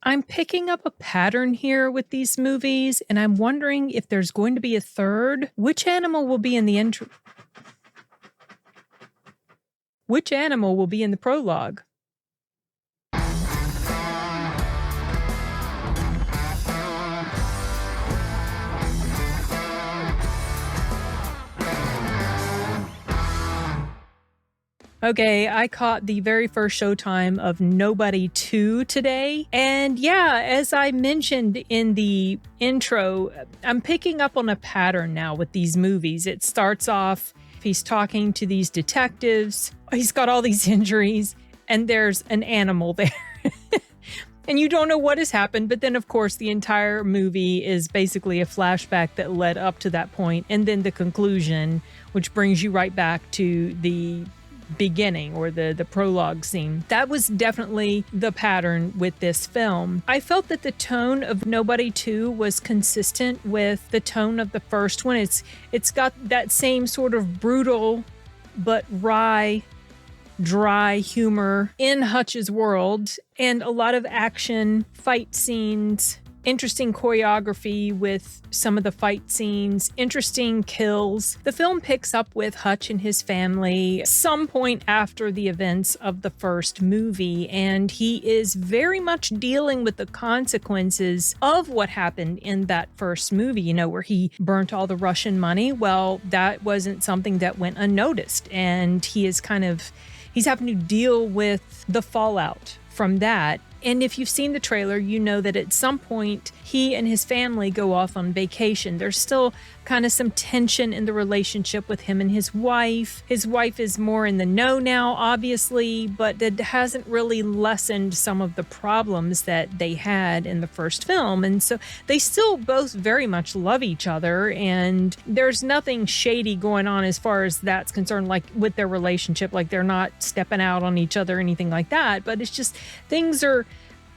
I'm picking up a pattern here with these movies, and I'm wondering if there's going to be a third. Which animal will be in the intro? Which animal will be in the prologue? Okay, I caught the very first showtime of Nobody 2 today. And yeah, as I mentioned in the intro, I'm picking up on a pattern now with these movies. It starts off, he's talking to these detectives. He's got all these injuries, and there's an animal there. And you don't know what has happened, but then, of course, the entire movie is basically a flashback that led up to that point, and then the conclusion, which brings you right back to the beginning or the prologue scene. That was definitely the pattern with this film. I felt that the tone of Nobody 2 was consistent with the tone of the first one. It's got that same sort of brutal but wry, dry humor in Hutch's world, and a lot of action, fight scenes, interesting choreography with some of the fight scenes, interesting kills. The film picks up with Hutch and his family some point after the events of the first movie, and he is very much dealing with the consequences of what happened in that first movie, you know, where he burnt all the Russian money. Well, that wasn't something that went unnoticed, and he's having to deal with the fallout from that. And if you've seen the trailer, you know that at some point he and his family go off on vacation. There's still kind of some tension in the relationship with him and his wife. His wife is more in the know now, obviously, but that hasn't really lessened some of the problems that they had in the first film. And so they still both very much love each other, and there's nothing shady going on as far as that's concerned, like with their relationship, like they're not stepping out on each other or anything like that. But it's just things are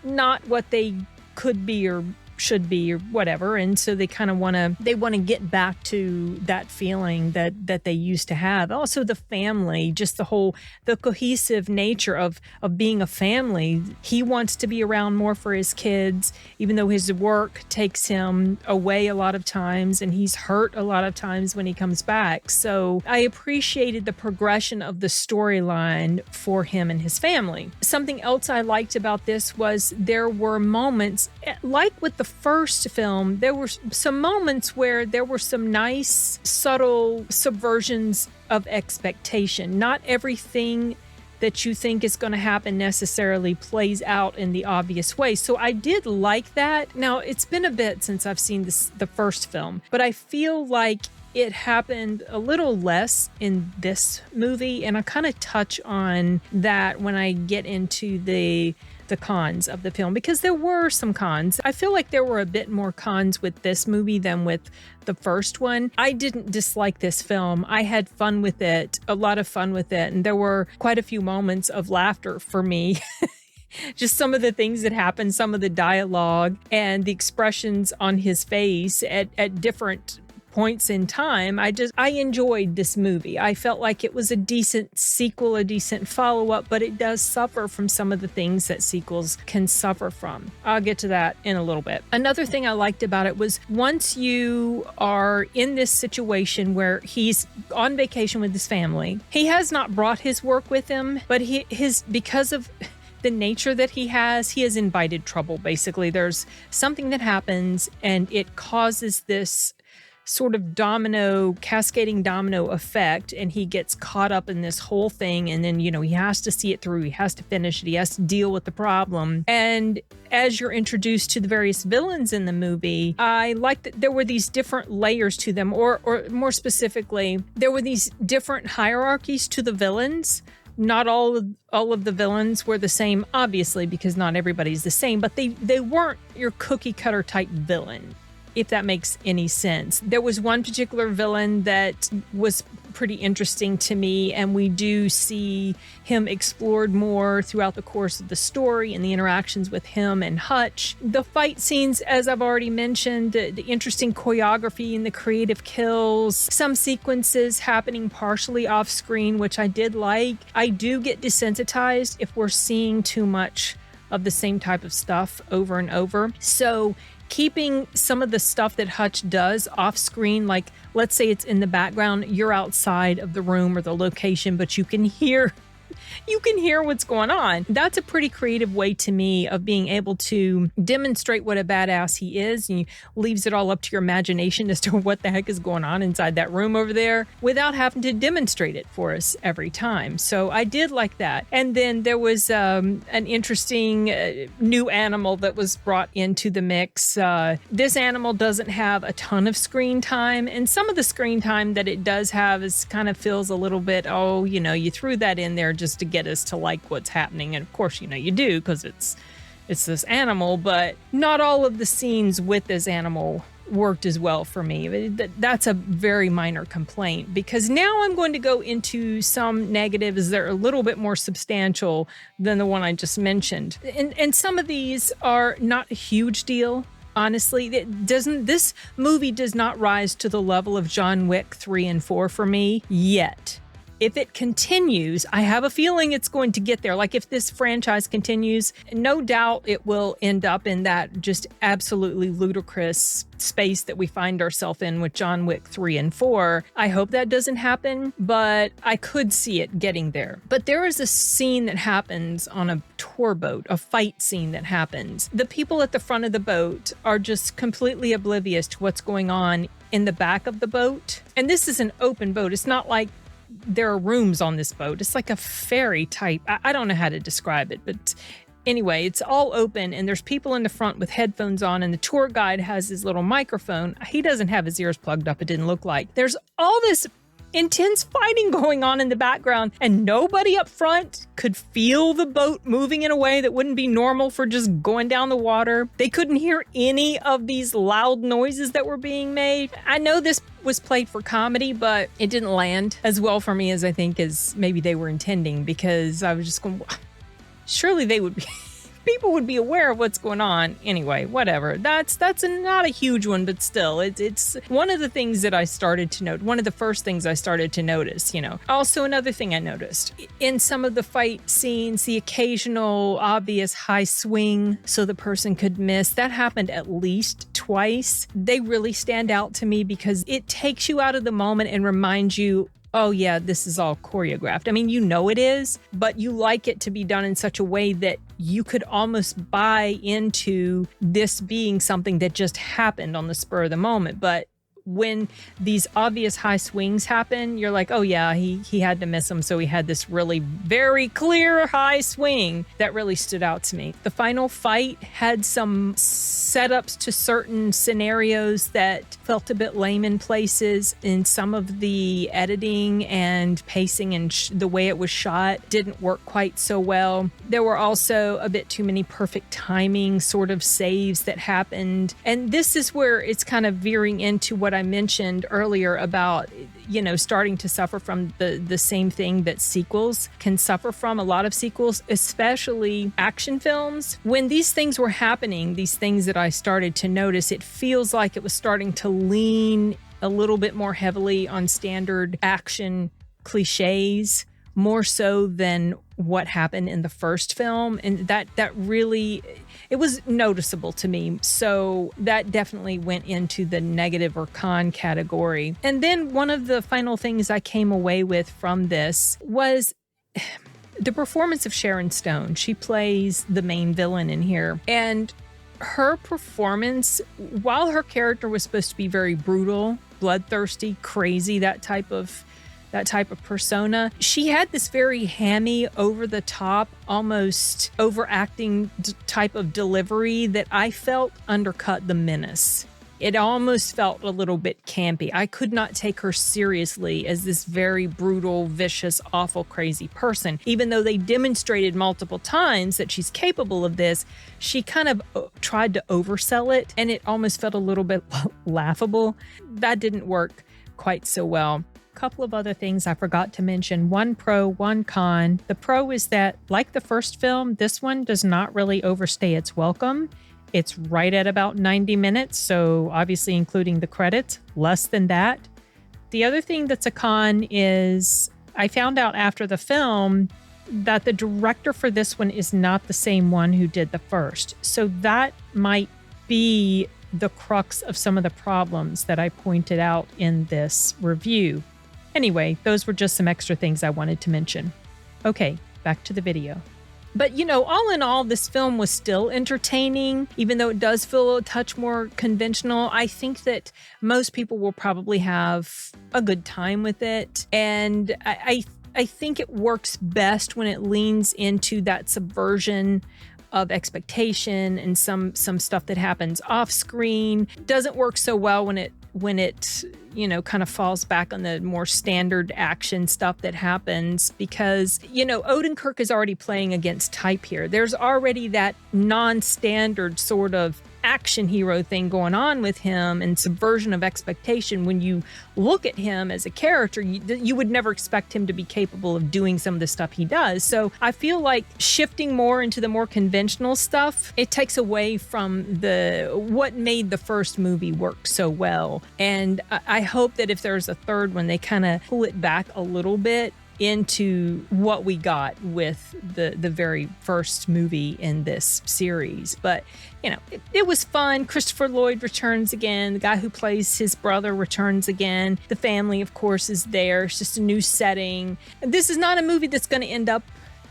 not what they could be or should be or whatever, and so they kind of want to get back to that feeling that they used to have. Also the family, just the cohesive nature of being a family. He wants to be around more for his kids, even though his work takes him away a lot of times, and he's hurt a lot of times when he comes back. So I appreciated the progression of the storyline for him and his family. Something else I liked about this was there were moments, like with the first film, there were some moments where there were some nice, subtle subversions of expectation. Not everything that you think is going to happen necessarily plays out in the obvious way. So I did like that. Now, it's been a bit since I've seen the first film, but I feel like it happened a little less in this movie, and I kind of touch on that when I get into the cons of the film, because there were some cons. I feel like there were a bit more cons with this movie than with the first one. I didn't dislike this film. I had fun with it, a lot of fun with it, and there were quite a few moments of laughter for me. Just some of the things that happened, some of the dialogue and the expressions on his face at different points in time. I enjoyed this movie. I felt like it was a decent sequel, a decent follow-up, but it does suffer from some of the things that sequels can suffer from. I'll get to that in a little bit. Another thing I liked about it was once you are in this situation where he's on vacation with his family, he has not brought his work with him, but because of the nature that he has invited trouble. Basically, there's something that happens and it causes this sort of cascading domino effect, and he gets caught up in this whole thing, and then, he has to see it through, he has to finish it, he has to deal with the problem. And as you're introduced to the various villains in the movie, I like that there were these different layers to them, or more specifically, there were these different hierarchies to the villains. Not all of the villains were the same, obviously, because not everybody's the same, but they weren't your cookie cutter type villain, if that makes any sense. There was one particular villain that was pretty interesting to me, and we do see him explored more throughout the course of the story and the interactions with him and Hutch. The fight scenes, as I've already mentioned, the interesting choreography and the creative kills, some sequences happening partially off screen, which I did like. I do get desensitized if we're seeing too much of the same type of stuff over and over. So keeping some of the stuff that Hutch does off screen, like let's say it's in the background, you're outside of the room or the location, but you can hear what's going on. That's a pretty creative way to me of being able to demonstrate what a badass he is. And he leaves it all up to your imagination as to what the heck is going on inside that room over there without having to demonstrate it for us every time. So I did like that. And then there was an interesting new animal that was brought into the mix. This animal doesn't have a ton of screen time. And some of the screen time that it does have is kind of feels a little bit, you threw that in there just to get us to like what's happening. And of course, you do because it's this animal, but not all of the scenes with this animal worked as well for me. That's a very minor complaint, because now I'm going to go into some negatives that are a little bit more substantial than the one I just mentioned. And some of these are not a huge deal. Honestly, this movie does not rise to the level of John Wick 3 and 4 for me yet. If it continues, I have a feeling it's going to get there. Like if this franchise continues, no doubt it will end up in that just absolutely ludicrous space that we find ourselves in with John Wick 3 and 4. I hope that doesn't happen, but I could see it getting there. But there is a scene that happens on a tour boat, a fight scene that happens. The people at the front of the boat are just completely oblivious to what's going on in the back of the boat. And this is an open boat. It's not like there are rooms on this boat. It's like a ferry type. I don't know how to describe it, but anyway, it's all open and there's people in the front with headphones on, and the tour guide has his little microphone. He doesn't have his ears plugged up, it didn't look like. There's all this intense fighting going on in the background, and nobody up front could feel the boat moving in a way that wouldn't be normal for just going down the water. They couldn't hear any of these loud noises that were being made. I know this was played for comedy, but it didn't land as well for me as I think as maybe they were intending, because I was just going, surely they would be people would be aware of what's going on. Anyway, whatever. That's not a huge one, but still, it's one of the things that I started to note. One of the first things I started to notice, Also, another thing I noticed in some of the fight scenes, the occasional obvious high swing so the person could miss. That happened at least twice. They really stand out to me because it takes you out of the moment and reminds you, oh yeah, this is all choreographed. I mean, it is, but you like it to be done in such a way that you could almost buy into this being something that just happened on the spur of the moment. But when these obvious high swings happen, you're like, oh yeah, he had to miss them. So he had this really very clear high swing that really stood out to me. The final fight had some setups to certain scenarios that felt a bit lame in places. In some of the editing and pacing and the way it was shot didn't work quite so well. There were also a bit too many perfect timing sort of saves that happened. And this is where it's kind of veering into what I mentioned earlier about, starting to suffer from the same thing that sequels can suffer from. A lot of sequels, especially action films. When these things were happening, these things that I started to notice, it feels like it was starting to lean a little bit more heavily on standard action clichés, more so than what happened in the first film. And that really, it was noticeable to me. So that definitely went into the negative or con category. And then one of the final things I came away with from this was the performance of Sharon Stone. She plays the main villain in here. And her performance, while her character was supposed to be very brutal, bloodthirsty, crazy, that type of persona, she had this very hammy, over-the-top, almost overacting type of delivery that I felt undercut the menace. It almost felt a little bit campy. I could not take her seriously as this very brutal, vicious, awful, crazy person. Even though they demonstrated multiple times that she's capable of this, she kind of tried to oversell it, and it almost felt a little bit laughable. That didn't work quite so well. Couple of other things I forgot to mention. One pro, one con. The pro is that, like the first film, this one does not really overstay its welcome. It's right at about 90 minutes, so obviously including the credits, less than that. The other thing that's a con is I found out after the film that the director for this one is not the same one who did the first. So that might be the crux of some of the problems that I pointed out in this review. Anyway, those were just some extra things I wanted to mention. Okay, back to the video. But, all in all, this film was still entertaining, even though it does feel a touch more conventional. I think that most people will probably have a good time with it. And I think it works best when it leans into that subversion of expectation and some stuff that happens off screen. Doesn't work so well when it kind of falls back on the more standard action stuff that happens, because Odenkirk is already playing against type here. There's already that non-standard sort of action hero thing going on with him and subversion of expectation. When you look at him as a character, you would never expect him to be capable of doing some of the stuff he does. So I feel like shifting more into the more conventional stuff, it takes away from what made the first movie work so well. And I hope that if there's a third one, they kind of pull it back a little bit into what we got with the very first movie in this series. But it was fun. Christopher Lloyd returns again. The guy who plays his brother returns again. The family, of course, is there. It's just a new setting. This is not a movie that's going to end up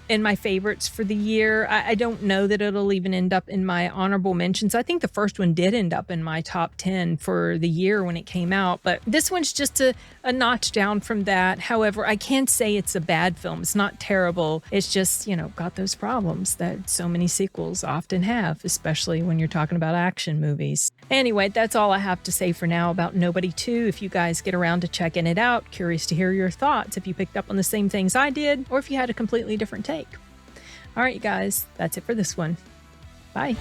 in my favorites for the year. I don't know that it'll even end up in my honorable mentions. I think the first one did end up in my top 10 for the year when it came out, but this one's just a notch down from that. However, I can't say it's a bad film. It's not terrible. It's just, got those problems that so many sequels often have, especially when you're talking about action movies. Anyway, that's all I have to say for now about Nobody 2. If you guys get around to checking it out, curious to hear your thoughts, if you picked up on the same things I did, or if you had a completely different take. All right, you guys, that's it for this one. Bye.